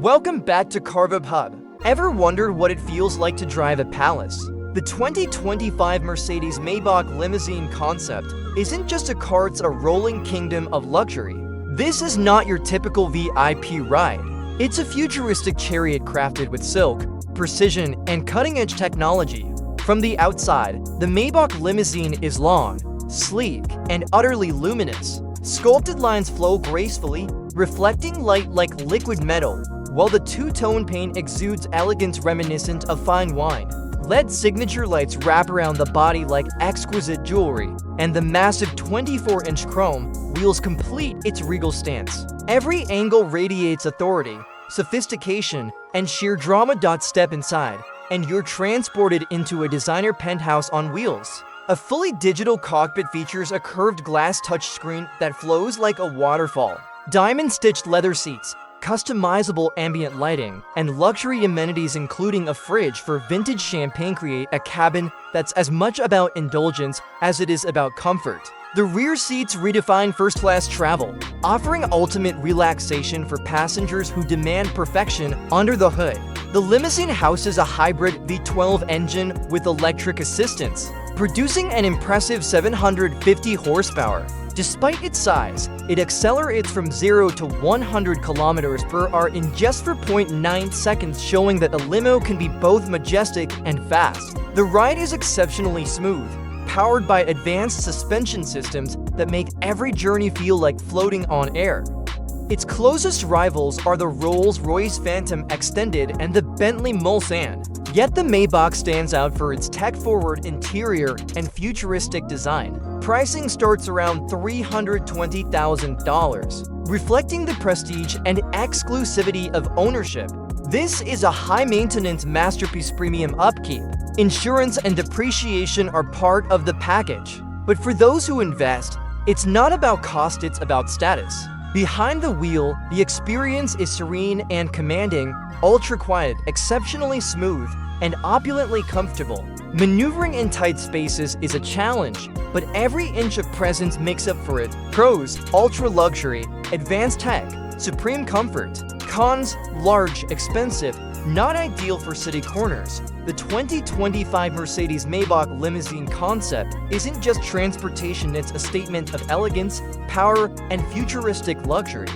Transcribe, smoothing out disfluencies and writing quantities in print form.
Welcome back to CARVIBE HUB. Ever wondered what it feels like to drive a palace? The 2025 Mercedes-Maybach Limousine Concept isn't just a car, it's a rolling kingdom of luxury. This is not your typical VIP ride. It's a futuristic chariot crafted with silk, precision, and cutting-edge technology. From the outside, the Maybach limousine is long, sleek, and utterly luminous. Sculpted lines flow gracefully, reflecting light like liquid metal, while the two-tone paint exudes elegance reminiscent of fine wine. LED signature lights wrap around the body like exquisite jewelry, and the massive 24-inch chrome wheels complete its regal stance. Every angle radiates authority, sophistication, and sheer drama. Step inside, and you're transported into a designer penthouse on wheels. A fully digital cockpit features a curved glass touchscreen that flows like a waterfall. Diamond-stitched leather seats, customizable ambient lighting, and luxury amenities including a fridge for vintage champagne create a cabin that's as much about indulgence as it is about comfort. The rear seats redefine first-class travel, offering ultimate relaxation for passengers who demand perfection under the hood. The limousine houses a hybrid V12 engine with electric assistance, producing an impressive 750 horsepower. Despite its size, it accelerates from 0 to 100 kilometers per hour in just 4.9 seconds, showing that a limo can be both majestic and fast. The ride is exceptionally smooth, powered by advanced suspension systems that make every journey feel like floating on air. Its closest rivals are the Rolls-Royce Phantom Extended and the Bentley Mulsanne. Yet the Maybach stands out for its tech-forward interior and futuristic design. Pricing starts around $320,000, reflecting the prestige and exclusivity of ownership. This is a high-maintenance masterpiece. Premium upkeep, insurance, and depreciation are part of the package. But for those who invest, it's not about cost, it's about status. Behind the wheel, the experience is serene and commanding, ultra-quiet, exceptionally smooth, and opulently comfortable. Maneuvering in tight spaces is a challenge, but every inch of presence makes up for it. Pros: ultra-luxury, advanced tech, supreme comfort. Cons: large, expensive, not ideal for city corners. The 2025 Mercedes-Maybach Limousine Concept isn't just transportation, it's a statement of elegance, power, and futuristic luxury.